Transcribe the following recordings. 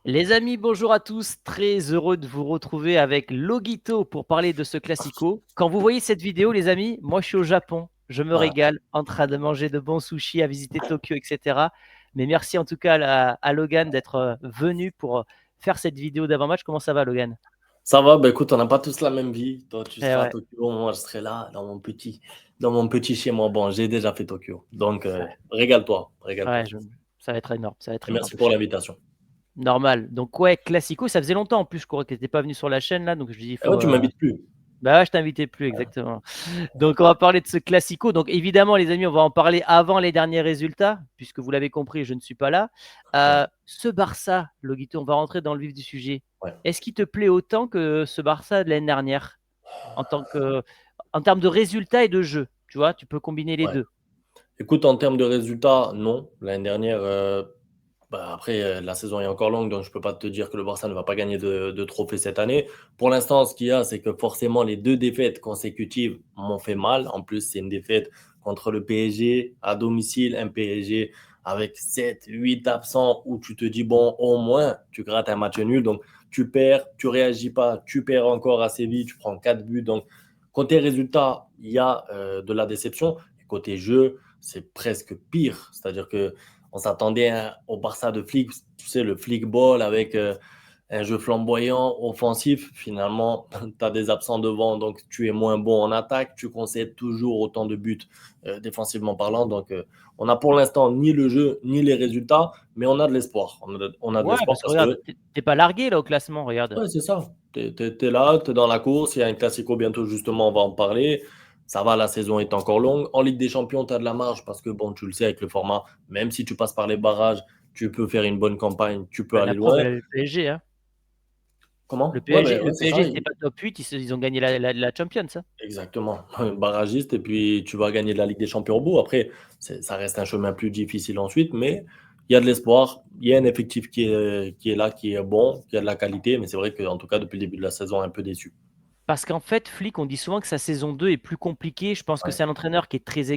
Les amis, bonjour à tous. Très heureux de vous retrouver avec Loguito pour parler de ce classico. Quand vous voyez cette vidéo, les amis, moi je suis au Japon. Je me Voilà. régale en train de manger de bons sushis, à visiter Tokyo, etc. Mais merci en tout cas à Logan d'être venu pour faire cette vidéo d'avant-match. Comment ça va, Logan? Ça va, bah écoute, on n'a pas tous la même vie. Toi, tu Eh seras à ouais, Tokyo, moi, je serai là, dans mon petit chez moi. Bon, j'ai déjà fait Tokyo. Donc, régale-toi, ouais, régale-toi. ça va être énorme. Ça va être Et énorme. merci pour l'invitation. Normal. Donc ouais, classico, ça faisait longtemps en plus, je crois que tu n'étais pas venu sur la chaîne là, donc je dis il Et faut. ouais, tu m'invites plus. Bah ouais, je t'invitais plus exactement. Donc on va parler de ce classico. Donc évidemment les amis, on va en parler avant les derniers résultats, puisque vous l'avez compris, je ne suis pas là. Ouais, Ce Barça, Loguito, on va rentrer dans le vif du sujet. ouais, Est-ce qu'il te plaît autant que ce Barça de l'année dernière en tant que, en termes de résultats et de jeu? Tu vois, tu peux combiner les ouais. deux. Écoute, en termes de résultats, non. L'année dernière, bah après, la saison est encore longue, donc je peux pas te dire que le Barça ne va pas gagner de trophée cette année. Pour l'instant, ce qu'il y a, c'est que forcément, les deux défaites consécutives m'ont fait mal. En plus, c'est une défaite contre le PSG à domicile, un PSG avec 7, 8 absents où tu te dis, bon, au moins, tu grattes un match nul. Donc, tu perds, tu réagis pas, tu perds encore assez vite, tu prends 4 buts. Donc, côté résultat, il y a de la déception. Et côté jeu, c'est presque pire. C'est-à-dire que on s'attendait au Barça de flic, tu sais, le flick ball avec un jeu flamboyant, offensif. Finalement, tu as des absents devant, donc tu es moins bon en attaque. Tu concèdes toujours autant de buts défensivement parlant. Donc, on a pour l'instant ni le jeu, ni les résultats, mais on a de l'espoir. On a de Ouais, l'espoir parce que parce regarde, que, t'es pas largué là au classement, regarde. ouais, c'est ça. Tu es là, tu es dans la course. Il y a un classico bientôt, justement, on va en parler. Ça va, la saison est encore longue. En Ligue des Champions, tu as de la marge parce que, bon, tu le sais, avec le format, même si tu passes par les barrages, tu peux faire une bonne campagne, tu peux Bah, aller la preuve, loin. elle a le PSG, hein. Le Comment? Ouais, PSG, ouais, le c'est ça. PSG, c'était pas top 8, ils ont gagné la Champions, hein. Exactement. Barragiste, et puis tu vas gagner de la Ligue des Champions au bout. Après, ça reste un chemin plus difficile ensuite, mais il y a de l'espoir. Il y a un effectif qui est là, qui est bon, qui a de la qualité, mais c'est vrai qu'en tout cas, depuis le début de la saison, un peu déçu. Parce qu'en fait, Flick, on dit souvent que sa saison 2 est plus compliquée. Je pense que Ouais, c'est un entraîneur qui est très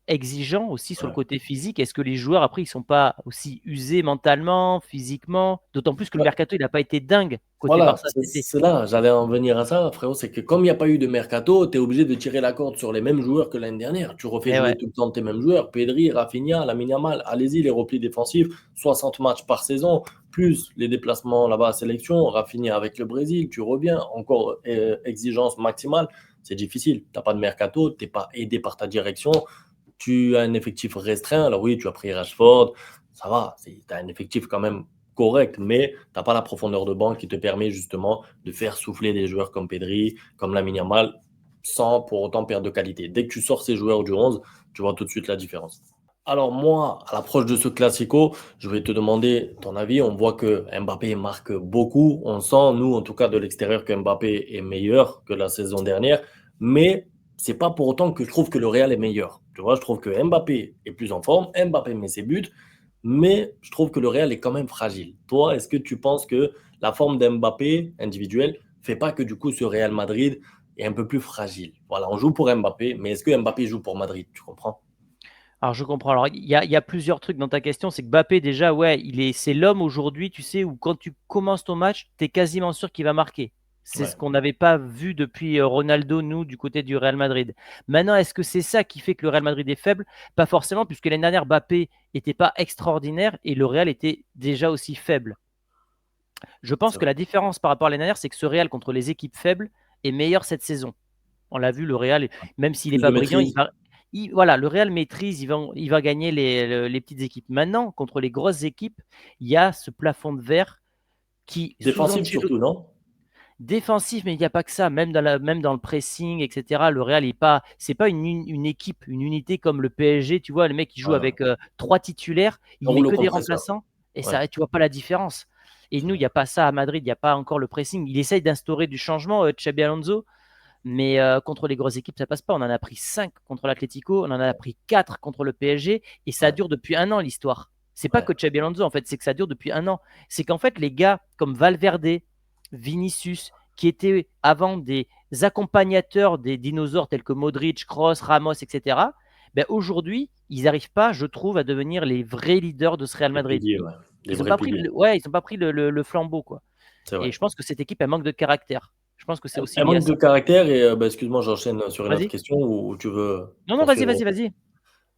exigeant aussi sur le ouais. côté physique. Est-ce que les joueurs, après, ils sont pas aussi usés mentalement, physiquement? D'autant plus que le Ouais. mercato, il n'a pas été dingue côté Voilà, Barça cet été. c'est là, j'allais en venir à ça, frérot. C'est que comme il n'y a pas eu de mercato, tu es obligé de tirer la corde sur les mêmes joueurs que l'année dernière. Tu refais Eh jouer ouais, tout le temps tes mêmes joueurs. Pedri, Rafinha, Lamine Yamal, allez-y, les replis défensifs, 60 matchs par saison, plus les déplacements là-bas à sélection. Rafinha avec le Brésil, tu reviens, encore exigence maximale. C'est difficile. Tu n'as pas de mercato, tu n'es pas aidé par ta direction. Tu as un effectif restreint. Alors oui, tu as pris Rashford, ça va, tu as un effectif quand même correct, mais tu n'as pas la profondeur de banc qui te permet justement de faire souffler des joueurs comme Pedri, comme Lamine Yamal, sans pour autant perdre de qualité. Dès que tu sors ces joueurs du 11, tu vois tout de suite la différence. Alors moi, à l'approche de ce classico, je vais te demander ton avis. On voit que Mbappé marque beaucoup. On sent, nous, en tout cas de l'extérieur, que Mbappé est meilleur que la saison dernière. Mais c'est pas pour autant que je trouve que le Real est meilleur. Tu vois, je trouve que Mbappé est plus en forme. Mbappé met ses buts. Mais je trouve que le Real est quand même fragile. Toi, est-ce que tu penses que la forme d'Mbappé individuelle fait pas que du coup ce Real Madrid est un peu plus fragile? Voilà, on joue pour Mbappé, mais est-ce que Mbappé joue pour Madrid? Tu comprends? alors je comprends. Alors il y a plusieurs trucs dans ta question. C'est que Mbappé, déjà, ouais, c'est l'homme aujourd'hui, tu sais, où quand tu commences ton match, tu es quasiment sûr qu'il va marquer. C'est ce Ouais. qu'on n'avait pas vu depuis Ronaldo, nous, du côté du Real Madrid. Maintenant, est-ce que c'est ça qui fait que le Real Madrid est faible? Pas forcément, puisque l'année dernière, Mbappé n'était pas extraordinaire et le Real était déjà aussi faible. Je pense C'est que vrai. la différence par rapport à l'année dernière, c'est que ce Real contre les équipes faibles est meilleur cette saison. On l'a vu, le Real, même s'il n'est Plus de pas brillant, maîtrise. voilà, le Real maîtrise, il va gagner les petites équipes. Maintenant, contre les grosses équipes, il y a ce plafond de verre qui, sous Défensif Ancelotti, surtout, non? défensif, mais il n'y a pas que ça. Même dans le pressing, etc. Le Real, c'est pas une équipe, une unité comme le PSG. Tu vois, le mec, il joue Voilà. avec trois titulaires, Un il met rouleau que des compresseur. remplaçants, et Ouais, ça, tu vois pas la différence. Et c'est nous, il vrai. n'y a pas ça à Madrid, il n'y a pas encore le pressing. Il essaye d'instaurer du changement, Xabi Alonso, mais contre les grosses équipes, ça passe pas. On en a pris 5 contre l'Atlético, on en a pris 4 contre le PSG, et ça Ouais, dure depuis un an l'histoire. C'est pas ouais. que Xabi Alonso, en fait, c'est que ça dure depuis un an. C'est qu'en fait, les gars comme Valverde, Vinicius, qui étaient avant des accompagnateurs des dinosaures tels que Modric, Kroos, Ramos, etc., ben aujourd'hui, ils n'arrivent pas, je trouve, à devenir les vrais leaders de ce Real Les Madrid. piliers, ouais. Les Ils ont vrais pas pris piliers. ils ont pas pris le flambeau, quoi. C'est Et vrai. je pense que cette équipe, elle manque de caractère. Je pense que c'est aussi Elle lié à manque de ça. caractère et bah, excuse-moi, j'enchaîne sur une autre Vas-y. question ou tu veux Non, non, vas-y, poursuivre? vas-y, vas-y.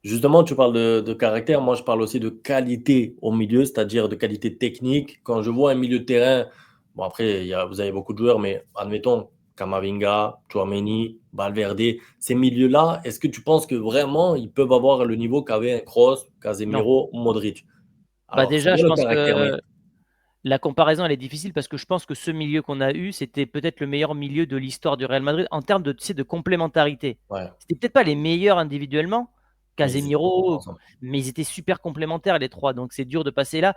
Justement, tu parles de caractère. Moi, je parle aussi de qualité au milieu, c'est-à-dire de qualité technique. Quand je vois un milieu de terrain, bon, après, vous avez beaucoup de joueurs, mais admettons, Camavinga, Tchouaméni, Valverde, ces milieux-là, est-ce que tu penses que vraiment ils peuvent avoir le niveau qu'avaient un Kroos, Non. Casemiro, Modric? Bah, Alors, c'est déjà, bien je le pense caractère, mais que la comparaison, elle est difficile parce que je pense que ce milieu qu'on a eu, c'était peut-être le meilleur milieu de l'histoire du Real Madrid en termes de, tu sais, de complémentarité. ouais, C'était peut-être pas les meilleurs individuellement, mais ils étaient Casemiro, ensemble. mais ils étaient super complémentaires les trois, donc c'est dur de passer là.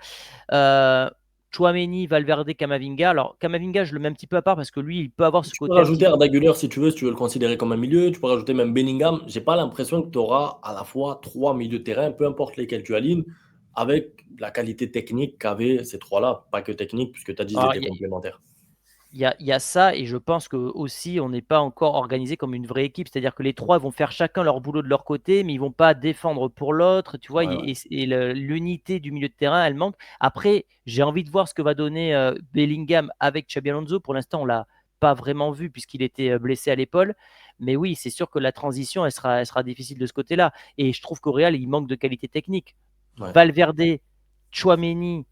Euh, Tchouaméni, Valverde, Camavinga. Alors Camavinga, je le mets un petit peu à part parce que lui, il peut avoir ce Tu peux côté un rajouter petit peu. Arda Güler si tu veux, si tu veux le considérer comme un milieu. Tu peux rajouter même Bellingham. J'ai pas l'impression que tu auras à la fois trois milieux de terrain, peu importe lesquels tu alignes, avec la qualité technique qu'avaient ces trois-là. Pas que technique, puisque tu as dit qu'ils Alors, étaient complémentaires. il y a ça, et je pense que aussi on n'est pas encore organisé comme une vraie équipe. C'est-à-dire que les trois vont faire chacun leur boulot de leur côté, mais ils vont pas défendre pour l'autre. Tu vois, Ouais, ouais. l'unité du milieu de terrain, elle manque. Après, j'ai envie de voir ce que va donner Bellingham avec Xabi Alonso. Pour l'instant, on l'a pas vraiment vu puisqu'il était blessé à l'épaule. Mais oui, c'est sûr que la transition, elle sera difficile de ce côté-là. Et je trouve qu'au Real, il manque de qualité technique. Ouais. Valverde, Chouameni,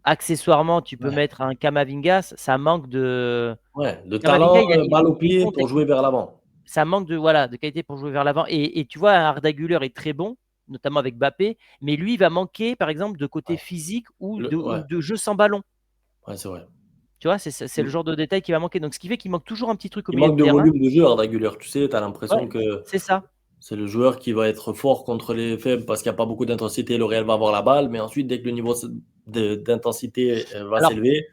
accessoirement, tu peux Ouais. mettre un Camavinga, ça manque de. Ouais. De Camavinga, talent, balle au il est pied bon pour jouer vers techniquement. l'avant. Ça manque de, voilà, de qualité pour jouer vers l'avant. Et tu vois, un Arda Güler est très bon, notamment avec Mbappé, mais lui, il va manquer, par exemple, de côté Ouais. physique ou de, Ouais. ou de jeu sans ballon. Ouais, c'est vrai. Tu vois, c'est le genre de détail qui va manquer. Donc, ce qui fait qu'il manque toujours un petit truc au Il milieu de manque de terrain. volume de jeu, Arda Güler. Tu sais, tu as Ouais, l'impression que c'est ça. c'est le joueur qui va être fort contre les faibles parce qu'il n'y a pas beaucoup d'intensité. Le Real va avoir la balle, mais ensuite, dès que le niveau d'intensité va Alors, s'élever,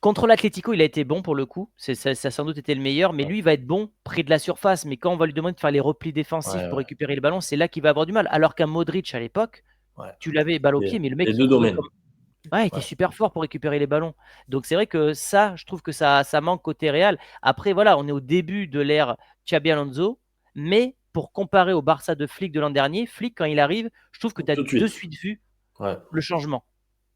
contre l'Atlético, il a été bon pour le coup. Ça a sans doute été le meilleur, mais ouais, lui, il va être bon près de la surface. Mais quand on va lui demander de faire les replis défensifs ouais, pour ouais, récupérer le ballon, c'est là qu'il va avoir du mal. Alors qu'un Modric à l'époque, ouais. tu l'avais balle au Les, pied, mais le les mec, il deux courait domaines. comme. Ouais, il était Ouais. super fort pour récupérer les ballons. Donc c'est vrai que ça, je trouve que ça manque côté Real. Après, voilà, on est au début de l'ère Xabi Alonso, mais pour comparer au Barça de Flick de l'an dernier, Flick, quand il arrive, je trouve que tu as Tout de de suite. suite vu Ouais, le changement.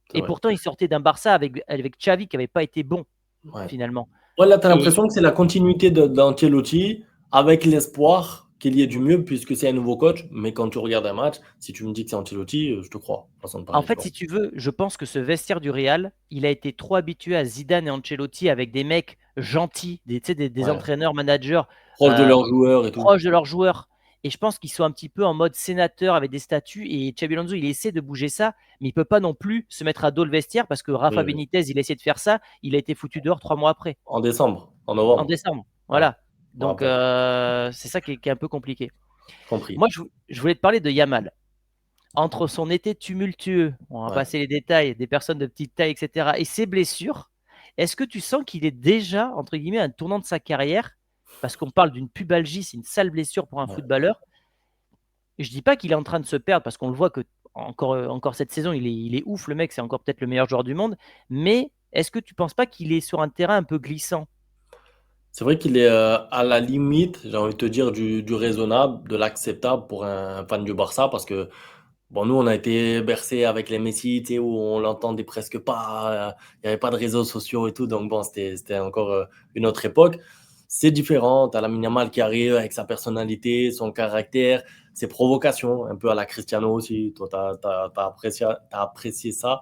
c'est Et vrai. pourtant, il sortait d'un Barça avec Xavi qui n'avait pas été bon, Ouais. finalement. Ouais, là, tu as Et l'impression que c'est la continuité d'Ancelotti avec l'espoir qu'il y ait du mieux puisque c'est un nouveau coach. Mais quand tu regardes un match, si tu me dis que c'est Ancelotti, je te crois. Façon de en parler, tu fait, vois. si tu veux, je pense que ce vestiaire du Real, il a été trop habitué à Zidane et Ancelotti avec des mecs gentils, tu sais, des Ouais. entraîneurs, managers Proche de euh, leurs joueurs et tout. proches de leurs joueurs. Et je pense qu'ils sont un petit peu en mode sénateur avec des statuts. Et Xabi Alonso, il essaie de bouger ça, mais il peut pas non plus se mettre à dos le vestiaire parce que Rafa Oui, oui. Benitez, il a essayé de faire ça. Il a été foutu dehors 3 mois après, En décembre, en en novembre. décembre. Ouais, Voilà. je me Donc, rappelle. c'est ça qui est un peu compliqué. Compris. Moi, je voulais te parler de Yamal. Entre son été tumultueux, on va Ouais. passer les détails, des personnes de petite taille, etc., et ses blessures, est-ce que tu sens qu'il est déjà, entre guillemets, à un tournant de sa carrière? Parce qu'on parle d'une pubalgie, c'est une sale blessure pour un Ouais. footballeur. Je dis pas qu'il est en train de se perdre parce qu'on le voit que encore cette saison, il est ouf, le mec, c'est encore peut-être le meilleur joueur du monde. Mais est-ce que tu penses pas qu'il est sur un terrain un peu glissant? C'est vrai qu'il est à la limite, j'ai envie de te dire, du raisonnable, de l'acceptable pour un fan du Barça parce que bon, nous, on a été bercés avec les Messi, tu sais, où on l'entendait presque pas, il n'y avait pas de réseaux sociaux et tout, donc bon, c'était encore une autre époque. C'est différent, tu as Lamine Yamal qui arrive avec sa personnalité, son caractère, ses provocations, un peu à la Cristiano aussi, toi, t'as apprécié ça.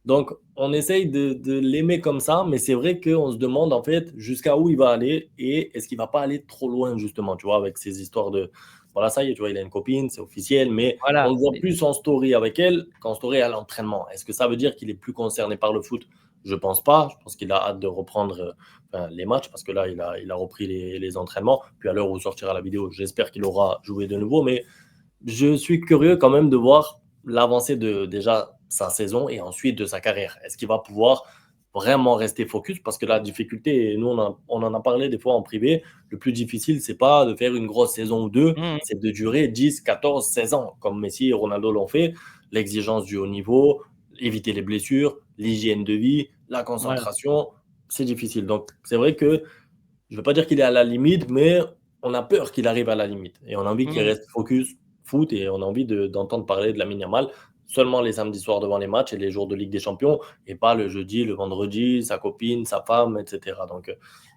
Donc, on essaye de l'aimer comme ça, mais c'est vrai qu'on se demande en fait jusqu'à où il va aller et est-ce qu'il va pas aller trop loin, justement, tu vois, avec ces histoires de. Voilà, ça y est, tu vois, il a une copine, c'est officiel, mais on Voilà. le voit plus en story avec elle qu'en story à l'entraînement. Est-ce que ça veut dire qu'il est plus concerné par le foot? Je pense pas. Je pense qu'il a hâte de reprendre enfin, les matchs parce que là, il a repris les entraînements. Puis à l'heure où sortira la vidéo, j'espère qu'il aura joué de nouveau. Mais je suis curieux quand même de voir l'avancée de déjà sa saison et ensuite de sa carrière. Est-ce qu'il va pouvoir vraiment rester focus? Parce que la difficulté, et nous on en a parlé des fois en privé, le plus difficile, c'est pas de faire une grosse saison ou deux, Mhm. c'est de durer 10, 14, 16 ans, comme Messi et Ronaldo l'ont fait. L'exigence du haut niveau, éviter les blessures, l'hygiène de vie, la Voilà. concentration, c'est difficile. Donc c'est vrai que je ne veux pas dire qu'il est à la limite, mais on a peur qu'il arrive à la limite. Et on a envie qu'il Mhm. reste focus foot et on a envie d'entendre parler de Lamine Yamal, seulement les samedis soirs devant les matchs et les jours de Ligue des Champions, et pas le jeudi, le vendredi, sa copine, sa femme, etc. Donc,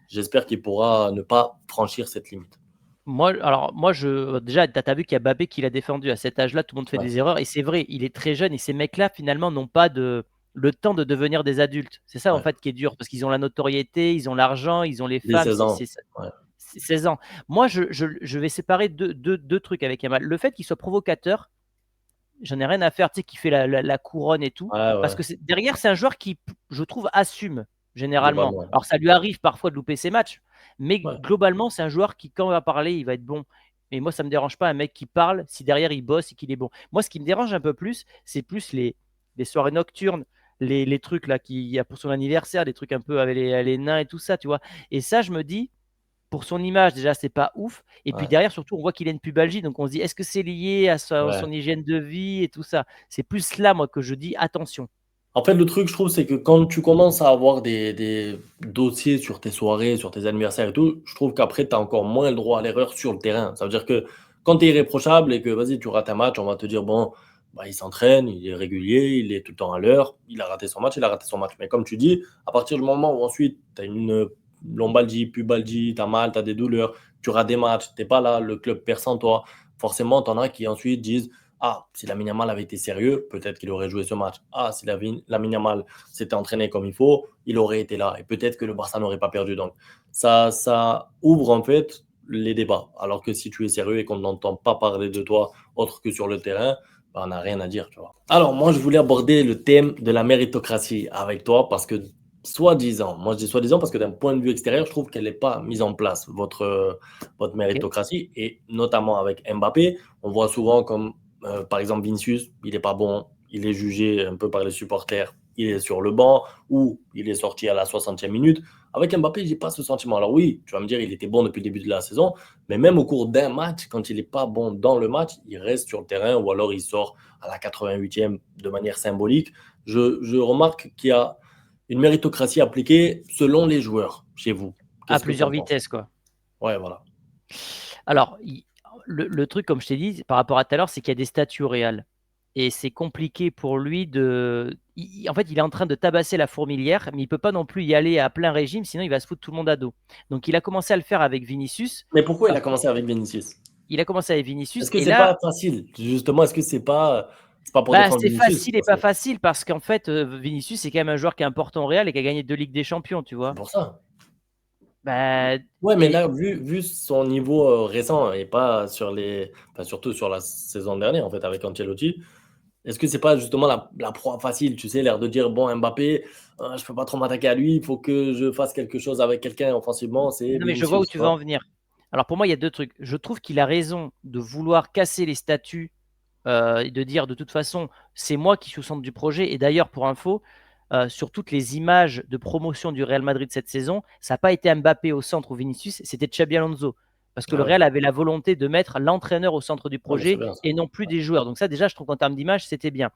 j'espère qu'il pourra ne pas franchir cette limite. Déjà, tu as vu qu'il y a Mbappé qui l'a défendu. À cet âge-là, tout le monde fait Ouais, des erreurs. Et c'est vrai, il est très jeune. Et ces mecs-là, finalement, n'ont pas le temps de devenir des adultes. C'est ça, en ouais. fait, qui est dur. Parce qu'ils ont la notoriété, ils ont l'argent, ils ont les Dès femmes. 16 ans. Ouais, C'est 16 ans. Moi, je vais séparer deux trucs avec Yamal. Le fait qu'il soit provocateur, j'en ai rien à faire, tu sais, qui fait la couronne et tout. ouais, Parce ouais. que derrière, c'est un joueur qui, je trouve, assume généralement. Globalement. Alors, ça lui arrive parfois de louper ses matchs, mais Ouais. globalement, c'est un joueur qui, quand il va parler, il va être bon. Et moi, ça me dérange pas un mec qui parle si derrière il bosse et qu'il est bon. Moi, ce qui me dérange un peu plus, c'est plus les soirées nocturnes, les trucs là qu'il y a pour son anniversaire, des trucs un peu avec les nains et tout ça, tu vois. Et ça, je me dis, pour son image, déjà, c'est pas ouf. Et puis Ouais, derrière, surtout, on voit qu'il a une pubalgie. Donc on se dit, est-ce que c'est lié à ouais. son hygiène de vie et tout ça? C'est plus là, moi, que je dis attention. En fait, le truc, je trouve, c'est que quand tu commences à avoir des dossiers sur tes soirées, sur tes anniversaires et tout, je trouve qu'après, tu as encore moins le droit à l'erreur sur le terrain. Ça veut dire que quand tu es irréprochable et que, vas-y, tu rates un match, on va te dire, bon, bah, il s'entraîne, il est régulier, il est tout le temps à l'heure, il a raté son match, il a raté son match. Mais comme tu dis, à partir du moment où ensuite, tu as une lombalgie, pubalgie, tu as mal, tu as des douleurs, tu rates des matchs, tu n'es pas là, le club perd sans toi, forcément, tu en as qui ensuite disent, ah, si Lamine Yamal avait été sérieux, peut-être qu'il aurait joué ce match. Ah, si Lamine Yamal s'était entraîné comme il faut, il aurait été là. Et peut-être que le Barça n'aurait pas perdu. Donc, ça ouvre en fait les débats. Alors que si tu es sérieux et qu'on n'entend pas parler de toi autre que sur le terrain, bah, on n'a rien à dire, tu vois. Alors, moi, je voulais aborder le thème de la méritocratie avec toi parce que, soi-disant, moi je dis soi-disant parce que d'un point de vue extérieur, je trouve qu'elle n'est pas mise en place, votre Ok. méritocratie, et notamment avec Mbappé. On voit souvent comme par exemple, Vinicius, il n'est pas bon, il est jugé un peu par les supporters, il est sur le banc ou il est sorti à la 60e minute. Avec Mbappé, je n'ai pas ce sentiment. Alors oui, tu vas me dire, il était bon depuis le début de la saison, mais même au cours d'un match, quand il n'est pas bon dans le match, il reste sur le terrain ou alors il sort à la 88e de manière symbolique. Je remarque qu'il y a une méritocratie appliquée selon les joueurs chez vous. À Qu'est-ce que tu plusieurs en penses? vitesses, quoi. Ouais, voilà. Alors, le truc, comme je t'ai dit, par rapport à tout à l'heure, c'est qu'il y a des statuts au Real. Et c'est compliqué pour lui de. En fait, il est en train de tabasser la fourmilière, mais il peut pas non plus y aller à plein régime, sinon il va se foutre tout le monde à dos. Donc, il a commencé à le faire avec Vinicius, Mais pourquoi il a parce commencé avec Vinicius? qu'il a commencé avec Est-ce Vinicius. que Et c'est là, pas facile? Justement, est-ce que c'est pas pour bah, défendre c'est Vinicius? facile et pas facile parce qu'en fait, Vinicius, c'est quand même un joueur qui est important au Real et qui a gagné 2 Ligues des Champions, tu C'est vois. pour ça. Bah, Ouais, mais là, et, vu son niveau récent et pas enfin, surtout sur la saison dernière, en fait, avec Ancelotti, est-ce que c'est pas justement la proie facile, tu sais, l'air de dire, bon, Mbappé, je peux pas trop m'attaquer à lui, il faut que je fasse quelque chose avec quelqu'un offensivement, c'est non, mais je vois où Vinicius, tu tu veux vois. en venir. Alors pour moi, il y a deux trucs. Je trouve qu'il a raison de vouloir casser les statuts et de dire de toute façon, c'est moi qui suis au centre du projet. Et d'ailleurs, pour info, sur toutes les images de promotion du Real Madrid cette saison, ça n'a pas été Mbappé au centre ou Vinicius, c'était Xabi Alonso. Parce que le Ah ouais. Real avait la volonté de mettre l'entraîneur au centre du Ah, mais c'est projet bien ça. et non plus des joueurs. Donc ça, déjà, je trouve qu'en termes d'image, c'était bien.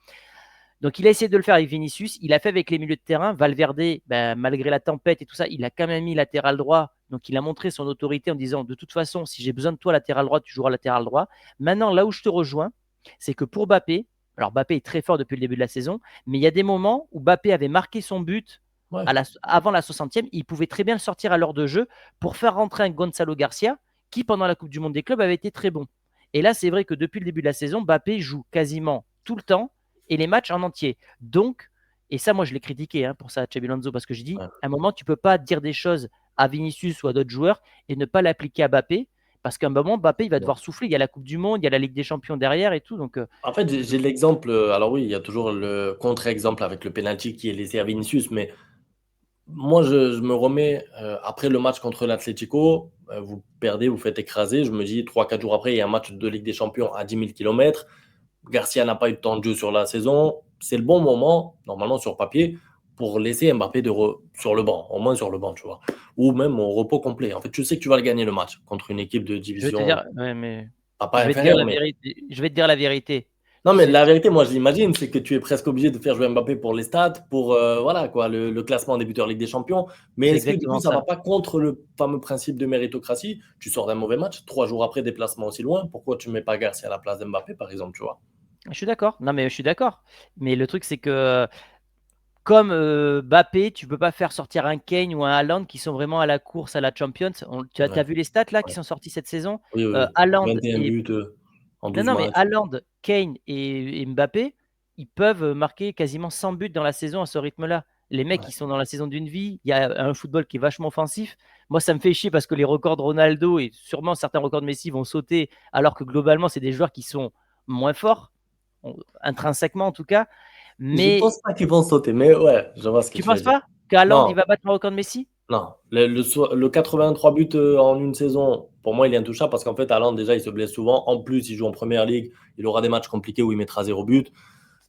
Donc il a essayé de le faire avec Vinicius, il a fait avec les milieux de terrain. Valverde, ben, malgré la tempête et tout ça, il a quand même mis latéral droit. Donc il a montré son autorité en disant de toute façon, si j'ai besoin de toi latéral droit, tu joueras latéral droit. Maintenant, là où je te rejoins, c'est que pour Bappé, alors Bappé est très fort depuis le début de la saison, mais il y a des moments où Bappé avait marqué son but Ouais. avant la 60e, il pouvait très bien le sortir à l'heure de jeu pour faire rentrer un Gonzalo Garcia qui, pendant la Coupe du Monde des clubs, avait été très bon. Et là, c'est vrai que depuis le début de la saison, Bappé joue quasiment tout le temps et les matchs en entier. Donc, et ça, moi, je l'ai critiqué pour ça, Xabi Alonso, parce que j'ai dit, Ouais. à un moment, tu peux pas dire des choses à Vinicius ou à d'autres joueurs et ne pas l'appliquer à Mbappé, parce qu'à un moment, Mbappé, il va Ouais. devoir souffler. Il y a la Coupe du Monde, il y a la Ligue des Champions derrière et tout. Donc, En fait, j'ai l'exemple. Alors oui, il y a toujours le contre-exemple avec le penalty qui est laissé à Vinicius, mais moi, je me remets après le match contre l'Atlético, vous perdez, vous faites écraser. Je me dis, 3 4 jours après, il y a un match de Ligue des Champions à 10 000 km. Garcia n'a pas eu de temps de jeu sur la saison. C'est le bon moment, normalement sur papier, pour laisser Mbappé sur le banc, au moins sur le banc, tu vois. Ou même au repos complet. En fait, tu sais que tu vas le gagner le match contre une équipe de je vais te division dire, ouais, mais pas je vais te dire inférieure, la mais vérité. Je vais te dire la vérité. non, mais C'est, la vérité, moi, je l'imagine, c'est que tu es presque obligé de faire jouer Mbappé pour les stats, pour voilà, quoi, le classement des buteurs Ligue des Champions. Mais c'est est-ce que du coup, exactement ça ne va ça. pas contre le fameux principe de méritocratie? Tu sors d'un mauvais match, 3 jours après déplacement aussi loin, pourquoi tu ne mets pas Garcia à la place d'Mbappé, par exemple, tu vois? Je suis d'accord. Non, mais je suis d'accord. Mais le truc, c'est que comme Mbappé, tu peux pas faire sortir un Kane ou un Haaland qui sont vraiment à la course à la Champions. Tu as Ouais, vu les stats là qui ouais. sont sortis cette saison? Oui, oui, oui. Haaland 21 et buts en non, 12 non, mais matchs. Haaland, Kane et Mbappé, ils peuvent marquer quasiment 100 buts dans la saison à ce rythme-là. Les mecs, Ouais. ils sont dans la saison d'une vie. Il y a un football qui est vachement offensif. Moi, ça me fait chier parce que les records de Ronaldo et sûrement certains records de Messi vont sauter, alors que globalement, c'est des joueurs qui sont moins forts, intrinsèquement en tout cas. Je Mais pense pas qu'ils vont sauter, mais ouais, je vois ce que tu tu veux penses dire. pas qu'Haaland, il Non, va battre le record de Messi? non. Le 83 buts en une saison, pour moi, il est intouchable parce qu'en fait, Haaland, déjà, il se blesse souvent. En plus, il joue en première ligue. Il aura des matchs compliqués où il mettra 0 but.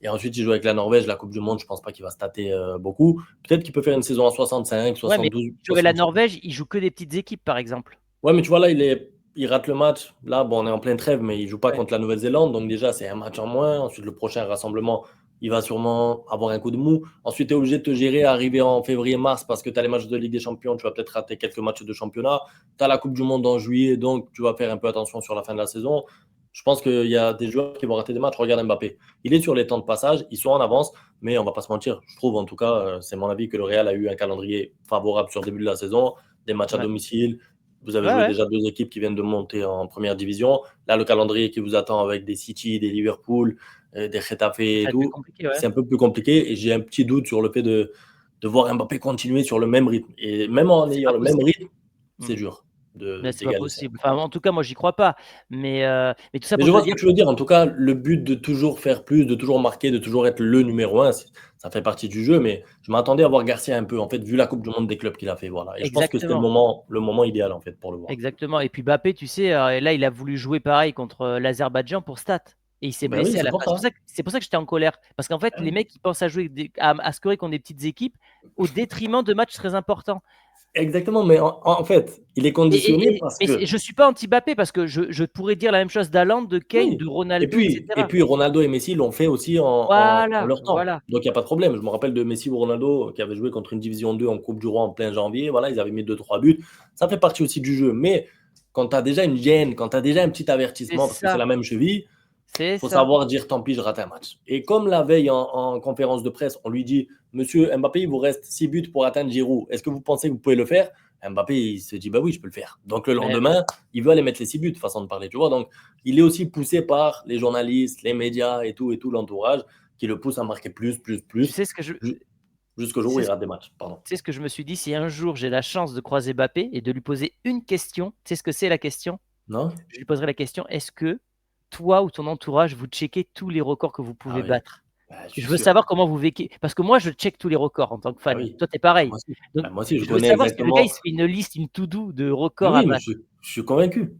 Et ensuite, il joue avec la Norvège, la Coupe du Monde. Je pense pas qu'il va se tâter beaucoup. Peut-être qu'il peut faire une saison à 65, Ouais, mais 72, tu vois, la 68. Norvège, il joue que des petites équipes, par exemple. Ouais, mais tu vois, là, il rate le match. Là, bon, on est en pleine trêve, mais il joue pas Ouais. contre la Nouvelle-Zélande. Donc, déjà, c'est un match en moins. Ensuite, le prochain rassemblement, il va sûrement avoir un coup de mou. Ensuite, tu es obligé de te gérer, arriver en février-mars parce que tu as les matchs de Ligue des Champions. Tu vas peut-être rater quelques matchs de championnat. Tu as la Coupe du Monde en juillet. Donc, tu vas faire un peu attention sur la fin de la saison. Je pense qu'il y a des joueurs qui vont rater des matchs. Regarde Mbappé. Il est sur les temps de passage. Ils sont en avance. Mais on va pas se mentir. Je trouve, en tout cas, c'est mon avis, que le Real a eu un calendrier favorable sur le début de la saison. Des matchs à Ouais. domicile. Vous avez Ouais, joué ouais. déjà deux équipes qui viennent de monter en première division. Là, le calendrier qui vous attend avec des City, des Liverpool, des Getafe et Ça va être plus tout, compliqué, ouais. c'est un peu plus compliqué. Et j'ai un petit doute sur le fait de voir Mbappé continuer sur le même rythme. Et même en C'est ayant pas le même possible. rythme, Mm. c'est dur Mais c'est pas d'égaler ça. possible. Enfin, en tout cas, moi, j'y crois pas. Mais tout ça Mais pour je te vois ce que dire, tu veux dire. En tout cas, le but de toujours faire plus, de toujours marquer, de toujours être le numéro un, ça fait partie du jeu. Mais je m'attendais à voir Garcia un peu, en fait, vu la Coupe du Monde des clubs qu'il a fait. Voilà. Et je pense que c'était exactement. le moment idéal, en fait, pour le voir. Exactement. Et puis Mbappé, tu sais, là, il a voulu jouer pareil contre l'Azerbaïdjan pour stat. Et il s'est Ben oui, blessé à c'est la pour fin. ça. C'est pour ça que j'étais en colère. Parce qu'en fait, les mecs, ils pensent à jouer, à scorer contre des petites équipes au détriment de matchs très importants. Exactement, mais en fait, il est conditionné parce Mais que je suis pas anti-Mbappé parce que je pourrais dire la même chose d'Haaland, de Kane, oui, de et Ronaldo, puis etc. Ronaldo et Messi l'ont fait aussi en Voilà, leur temps. voilà. Donc il y a pas de problème. Je me rappelle de Messi ou Ronaldo qui avaient joué contre une division 2 en Coupe du Roi en plein janvier. Voilà, ils avaient mis 2 3 buts. Ça fait partie aussi du jeu. Mais quand tu as déjà une gêne, quand tu as déjà un petit C'est avertissement parce que c'est ça. la même cheville, C'est faut ça. savoir dire tant pis, je rate un match. Et comme la veille en conférence de presse, on lui dit Monsieur Mbappé, il vous reste 6 buts pour atteindre Giroud. Est-ce que vous pensez que vous pouvez le faire? Mbappé, il se dit bah oui, je peux le faire. Donc le Mais oui. lendemain, il veut aller mettre les 6 buts, façon de parler, tu vois. Donc il est aussi poussé par les journalistes, les médias et tout l'entourage qui le pousse à marquer plus, plus, Tu plus, sais ce que je, jusqu'au tu jour où sais il ce rate des matchs. Pardon. tu sais ce que je me suis dit, si un jour j'ai la chance de croiser Mbappé et de lui poser une question, tu sais ce que c'est la question? Non? Je lui poserai la question, est-ce que toi ou ton entourage, vous checkez tous les records que vous Ah pouvez oui, battre? bah, je Je suis veux sûr. savoir comment vous vécez. Parce que moi, je check tous les records en tant que Ah fan. oui, Toi, tu es bah, pareil. moi aussi. Donc, Bah, moi aussi, je je veux connais savoir si le gars, il exactement. se fait une liste, une to-do de Mais records à oui, mais battre. je suis convaincu.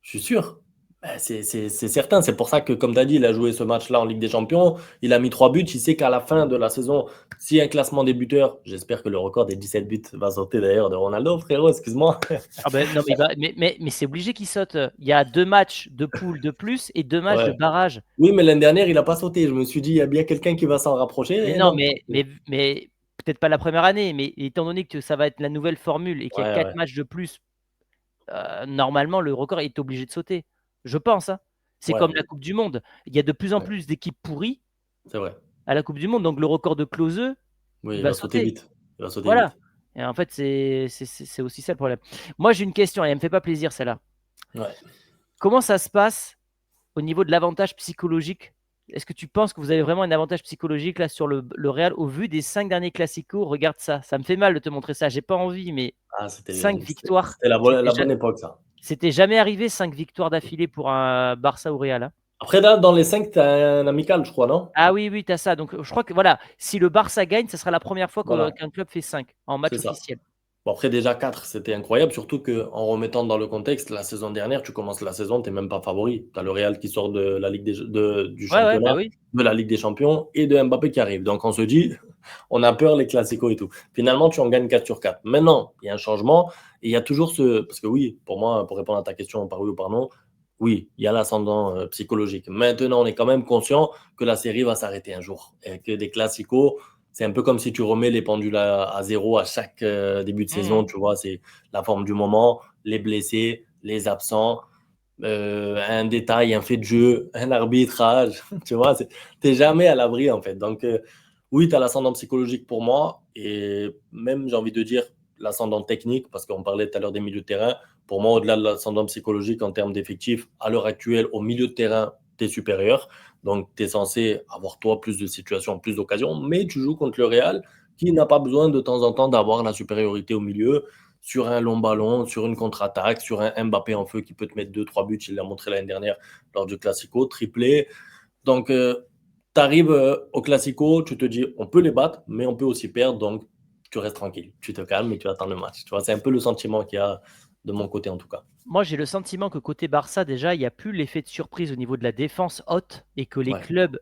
Je suis sûr. Ben, c'est certain. C'est pour ça que, comme tu as dit, il a joué ce match-là en Ligue des Champions. Il a mis 3 buts. Il sait qu'à la fin de la saison, s'il y a un classement des buteurs, j'espère que le record des 17 buts va sauter d'ailleurs de Ronaldo, frérot, excuse-moi. Ah ben, non, mais c'est obligé qu'il saute. Il y a 2 matchs de poule de plus et 2 matchs de Ouais. barrage. Oui, mais l'année dernière, il n'a pas sauté. Je me suis dit, il y a bien quelqu'un qui va s'en rapprocher. Mais Et non, non. mais peut-être pas la première année, mais étant donné que ça va être la nouvelle formule et qu'il y a Ouais, 4 ouais, matchs de plus, normalement, le record est obligé de sauter. Je pense, hein. C'est ouais, comme la Coupe du monde. Il y a de plus en ouais, plus d'équipes pourries c'est vrai. à la Coupe du monde, donc le record de Klose, Oui, il il va va sauter sauter. vite. Il va sauter Voilà. vite. Et en fait, c'est aussi ça le problème. Moi, j'ai une question et elle me fait pas plaisir celle-là. Ouais. Comment ça se passe au niveau de l'avantage psychologique? Est-ce que tu penses que vous avez vraiment un avantage psychologique là sur le Real au vu des 5 derniers classicos? Regarde ça. Ça me fait mal de te montrer ça. J'ai pas envie, mais Ah, 5 c'était victoires. c'était C'était la bonne époque, ça. jamais arrivé 5 victoires d'affilée pour un Barça ou Real, hein. Après, là, dans les 5, tu as un amical, je crois, non? Ah oui, oui, tu as ça. Donc je crois que voilà, si le Barça gagne, ça sera la première fois Voilà, qu'un club fait 5 en match c'est ça. officiel. Bon, après, déjà 4 c'était incroyable, surtout qu'en remettant dans le contexte, la saison dernière, tu commences la saison, tu n'es même pas favori. Tu as le Real qui sort de la Ligue du Ouais, ouais, bah championnat, oui. de la Ligue des Champions et de Mbappé qui arrive. Donc, on se dit, on a peur les classicos et tout. Finalement, tu en gagnes 4 sur 4. Maintenant, il y a un changement et il y a toujours ce. Parce que oui, pour moi, pour répondre à ta question par oui ou par non, oui, il y a l'ascendant psychologique. Maintenant, on est quand même conscient que la série va s'arrêter un jour et que des classicos, c'est un peu comme si tu remets les pendules à zéro à chaque début de Mmh. saison, tu vois, c'est la forme du moment, les blessés, les absents. un détail, un fait de jeu, un arbitrage. Tu vois, t'es jamais à l'abri en fait. Donc, oui, tu as l'ascendant psychologique pour moi et même, j'ai envie de dire, l'ascendant technique parce qu'on parlait tout à l'heure des milieux de terrain. Pour moi, au-delà de l'ascendant psychologique en termes d'effectifs, à l'heure actuelle, au milieu de terrain, tu es supérieur. Donc, tu es censé avoir toi plus de situations, plus d'occasions, mais tu joues contre le Real qui n'a pas besoin de temps en temps d'avoir la supériorité au milieu sur un long ballon, sur une contre-attaque, sur un Mbappé en feu qui peut te mettre 2-3 buts. Il l'a montré l'année dernière lors du Classico, triplé. Donc, tu arrives au Classico, tu te dis, on peut les battre, mais on peut aussi perdre. Donc, tu restes tranquille, tu te calmes et tu attends le match. Tu vois, c'est un peu le sentiment qu'il y a de mon côté en tout cas. Moi, j'ai le sentiment que côté Barça, déjà, il n'y a plus l'effet de surprise au niveau de la défense haute et que les Ouais. clubs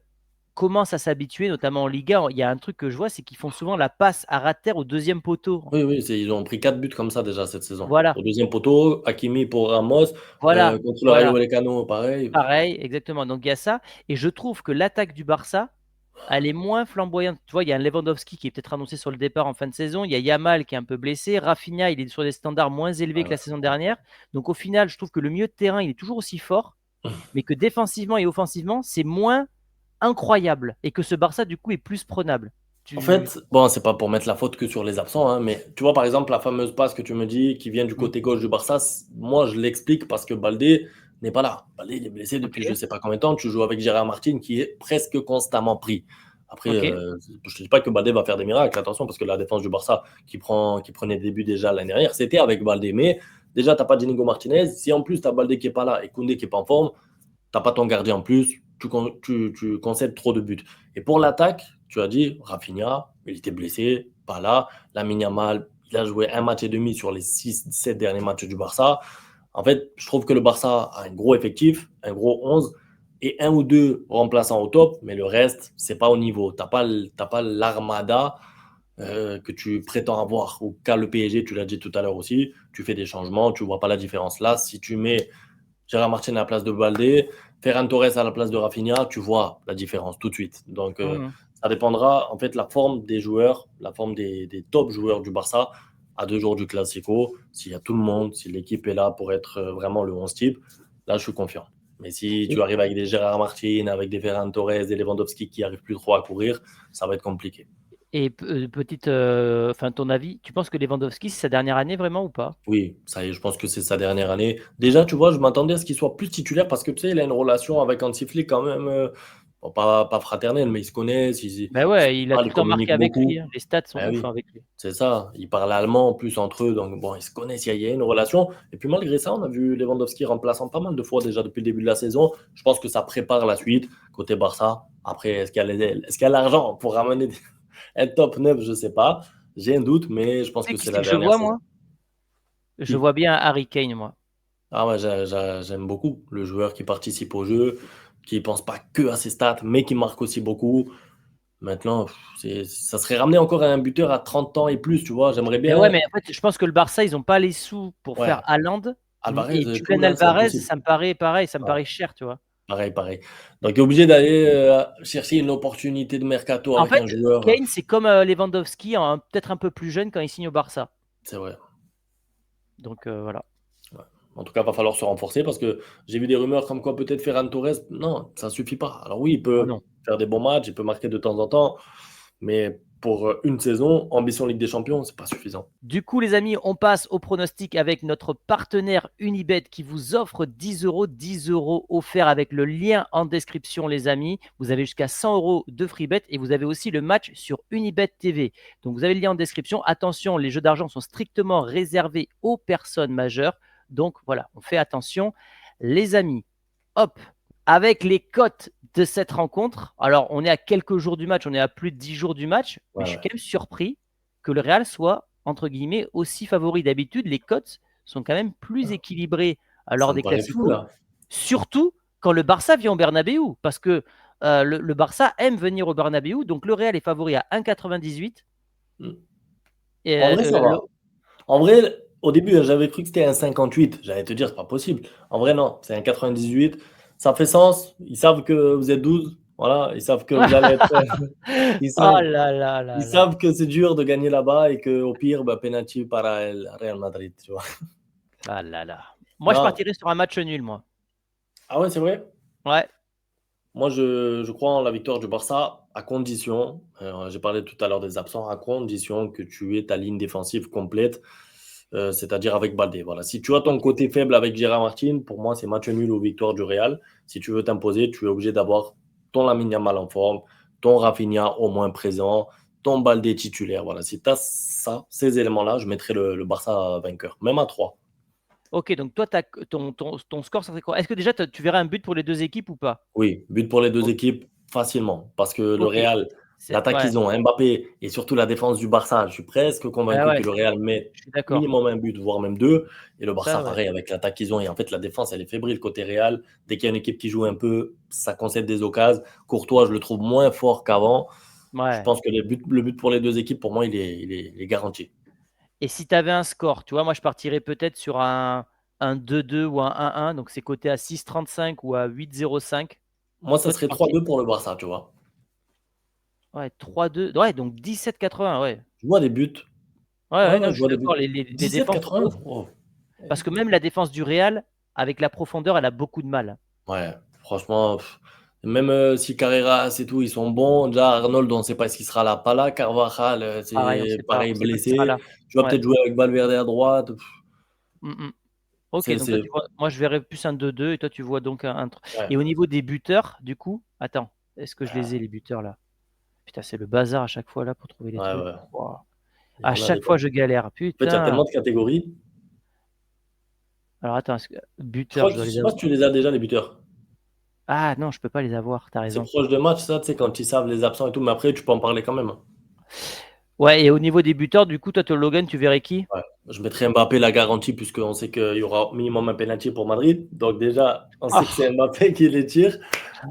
commencent à s'habituer, notamment en Liga. Il y a un truc que je vois, c'est qu'ils font souvent la passe à ras de terre au deuxième poteau. Oui, oui, ils ont pris 4 buts comme ça déjà cette saison. Voilà, Au deuxième poteau, Hakimi pour Ramos, voilà, contre le Rayo voilà. Vallecano, pareil. Pareil, exactement. Donc il y a ça. Et je trouve que l'attaque du Barça, elle est moins flamboyante. Tu vois, il y a un Lewandowski qui est peut-être annoncé sur le départ en fin de saison. Il y a Yamal qui est un peu blessé. Rafinha, il est sur des standards moins élevés que la saison dernière. Donc au final, je trouve que le milieu de terrain, il est toujours aussi fort, mais que défensivement et offensivement, c'est moins incroyable. Et que ce Barça, du coup, est plus prenable. En Tu... fait, bon, c'est pas pour mettre la faute que sur les absents, hein, mais tu vois, par exemple, la fameuse passe que tu me dis qui vient du Mm. côté gauche du Barça, moi, je l'explique parce que Baldé n'est pas là. Baldé, il est blessé Ok, depuis je sais pas combien de temps. Tu joues avec Gérard Martin qui est presque constamment pris. Après, ok. je te dis pas que Baldé va faire des miracles, attention, parce que la défense du Barça qui prenait des buts déjà l'année dernière, c'était avec Baldé. Mais déjà, t'as pas Diego Martinez. Si en plus, tu as Baldé qui est pas là et Koundé qui est pas en forme, t'as pas ton gardien en plus, tu concèdes trop de buts. Et pour l'attaque, tu as dit, Rafinha, il était blessé, pas là. Lamine Yamal, il a joué un match et demi sur les 6-7 derniers matchs du Barça. En fait, je trouve que le Barça a un gros effectif, un gros 11, et un ou deux remplaçants au top, mais le reste, c'est pas au niveau. T'as pas l'armada que tu prétends avoir. Ou qu'à le PSG, tu l'as dit tout à l'heure aussi, tu fais des changements, tu vois pas la différence. Là, si tu mets Gérard Martin à la place de Baldé, Ferran Torres à la place de Rafinha, tu vois la différence tout de suite. Donc, Mhm. ça dépendra, en fait, la forme des joueurs, la forme des top joueurs du Barça à 2 jours du Classico. S'il y a tout le monde, si l'équipe est là pour être vraiment le 11 type, là, je suis confiant. Mais si tu Et, arrives avec des Gérard Martin, avec des Ferran Torres, des Lewandowski qui n'arrivent plus trop à courir, ça va être compliqué. petite, enfin, ton avis, tu penses que Lewandowski, c'est sa dernière année vraiment ou pas? Oui, ça y est, je pense que c'est sa dernière année. Déjà, tu vois, je m'attendais à ce qu'il soit plus titulaire parce que tu sais, il a une relation avec Hansi Flick quand même, bon, pas fraternelle, mais ils se connaissent, Ben ils se ouais, il a parlent, tout ils le temps marqué communiquent avec lui, beaucoup. hein. Les stats sont Ben ouf oui, avec lui. c'est ça. Ils parlent allemand en plus entre eux, donc bon, ils se connaissent, il y a une relation. Et puis malgré ça, on a vu Lewandowski remplaçant pas mal de fois déjà depuis le début de la saison. Je pense que ça prépare la suite côté Barça. Après, est-ce qu'il y a l'argent pour ramener un top 9? Je sais pas. J'ai un doute, mais je pense Tu sais que qui c'est c'est la que je dernière vois, saison. moi? Je Qui? vois bien Harry Kane, moi. Ah ouais, j'aime beaucoup le joueur qui participe au jeu, qui pense pas que à ses stats, mais qui marque aussi beaucoup. Maintenant, ça serait ramené encore à un buteur à 30 ans et plus, tu vois. J'aimerais Mais ouais, bien. mais en fait, je pense que le Barça, ils n'ont pas les sous pour Ouais, faire Haaland. Alvarez Et et tout, Julian là, c'est Alvarez, impossible. ça me paraît pareil, ça me Ouais, paraît cher, tu vois. pareil, pareil. Donc, tu es obligé d'aller chercher une opportunité de mercato En avec fait, un joueur. Kane, c'est comme Lewandowski, peut-être un peu plus jeune quand il signe au Barça. C'est vrai. Donc voilà. Ouais. En tout cas, va falloir se renforcer parce que j'ai vu des rumeurs comme quoi peut-être Ferran Torres. Non, ça suffit pas. Alors oui, il Oh peut non. faire des bons matchs, il peut marquer de temps en temps, mais pour une saison, ambition Ligue des Champions, c'est pas suffisant. Du coup, les amis, on passe au pronostic avec notre partenaire Unibet qui vous offre 10 euros offerts avec le lien en description, les amis. Vous avez jusqu'à 100 euros de free bet et vous avez aussi le match sur Unibet TV. Donc, vous avez le lien en description. Attention, les jeux d'argent sont strictement réservés aux personnes majeures. Donc, voilà, on fait attention. Les amis, hop, avec les cotes de cette rencontre, alors on est à quelques jours du match, on est à plus de 10 jours du match, mais Ouais, je suis ouais. quand même surpris que le Real soit, entre guillemets, aussi favori. D'habitude, les cotes sont quand même plus équilibrées lors Ça me des paraît fou, Classicos, là. surtout quand le Barça vient au Bernabéu, parce que le Barça aime venir au Bernabéu, donc le Real est favori à 1,98. Mm. Et, En vrai, ça va. En vrai, au début, j'avais cru que c'était un 58. J'allais te dire, c'est pas possible. En vrai, non, c'est un 98. Ça fait sens. Ils savent que vous êtes 12. Voilà, ils savent que vous allez être. Ils Oh savent, là là ils là là. savent que c'est dur de gagner là-bas et qu'au pire, bah, penalty para el Real Madrid, tu vois. Ah là là. Moi, je Non, partirais sur un match nul, moi. Ah ouais, c'est vrai? Ouais. Moi, je crois en la victoire du Barça à condition, j'ai parlé tout à l'heure des absents, à condition que tu aies ta ligne défensive complète, c'est-à-dire avec Baldé. Voilà. Si tu as ton Ok. côté faible avec Gérard Martin, pour moi, c'est match nul ou victoire du Real. Si tu veux t'imposer, tu es obligé d'avoir ton Lamine Yamal en forme, ton Rafinha au moins présent, ton Baldé titulaire. Voilà. Si tu as ça, ces éléments-là, je mettrai le Barça vainqueur, même à 3. Ok, donc toi, ton score, ça serait quoi? Est-ce que déjà, tu verrais un but pour les deux équipes ou pas? Oui, but pour les deux Ok. équipes facilement. Parce que le Ok. Real, l'attaque Ouais. qu'ils ont, Mbappé et surtout la défense du Barça, je suis presque Ouais, convaincu ouais, que le Real met je suis d'accord. minimum un but, voire même deux. Et le Barça, Ça, ouais. pareil, avec l'attaque qu'ils ont. Et en fait, la défense, elle est fébrile côté Real. Dès qu'il y a une équipe qui joue un peu, ça concède des occasions. Courtois, je le trouve moins fort qu'avant. Je Ouais. pense que le but pour les deux équipes, pour moi, il est garanti. Et si tu avais un score, tu vois, moi, je partirais peut-être sur un 2-2 ou un 1-1. Donc, c'est coté à 6,35 ou à 8,05. Moi, ça Toi, tu serait partis. 3-2 pour le Barça, tu vois. Ouais, 3-2. Ouais, donc 17,80. Ouais. Je vois des buts. Ouais, Ouais, ouais, ouais, non, je je suis vois des d'accord. buts. Les défenses sont 17-80. ouf. Oh. Parce que même la défense du Real, avec la profondeur, elle a beaucoup de mal. Ouais, franchement, même si Carreras et tout, ils sont bons. Déjà, Arnold, on ne sait pas s'il sera là, pas là. Carvajal, Pareil, c'est pareil, on sait pas qui sera là. blessé. Tu vas Ouais. peut-être jouer avec Valverde à droite. Mm, mm. Ok, C'est, donc toi, c'est... tu vois, moi, je verrais plus un 2-2 et toi, tu vois donc un 3. Ouais. Et au niveau des buteurs, du coup, attends, est-ce que je les ai, les buteurs là? Putain, c'est le bazar à chaque fois là pour trouver les Ouais, trucs. ouais. Wouah. Il y À en a des chaque fois, bons. je galère. En fait, il y a Putain. tellement de catégories. Alors attends, Je buteurs, crois je que, je dois les sais pas si avoir. tu les as déjà, les buteurs. Ah non, je peux pas les avoir, t'as C'est raison. proche de match, ça, tu sais, quand ils savent les absents et tout. Mais après, tu peux en parler quand même. Ouais, et au niveau des buteurs, du coup, toi, Logan, tu verrais qui? Ouais. Je mettrai Mbappé la garantie, puisqu'on sait qu'il y aura minimum un penalty pour Madrid. Donc, déjà, on sait que c'est Ah, Mbappé qui les tire.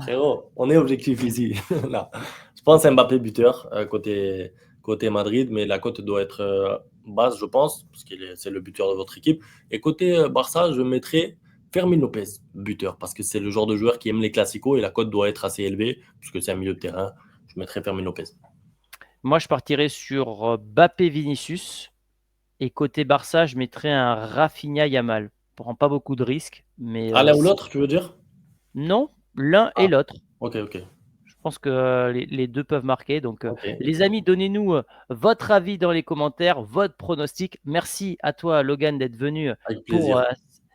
Frérot, on est objectif ici. Là. Je pense Mbappé buteur côté Madrid, mais la cote doit être basse, je pense, parce c'est le buteur de votre équipe. Et côté Barça, je mettrai Fermin Lopez buteur, parce que c'est le genre de joueur qui aime les classicos et la cote doit être assez élevée, puisque c'est un milieu de terrain. Je mettrai Fermin Lopez. moi, je partirais sur Mbappé Vinicius. Et côté Barça, je mettrais un Rafinha Yamal. Prends pas beaucoup de risques, mais Ah, l'un ou l'autre, tu veux dire? non, l'un et Ah, l'autre. ok, ok. Je pense que les deux peuvent marquer. Donc, Ok, les amis, donnez-nous votre avis dans les commentaires, votre pronostic. Merci à toi, Logan, d'être venu avec pour plaisir.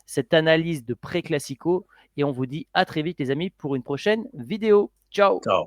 cette analyse de pré-classico. Et on vous dit à très vite, les amis, pour une prochaine vidéo. Ciao! Ciao.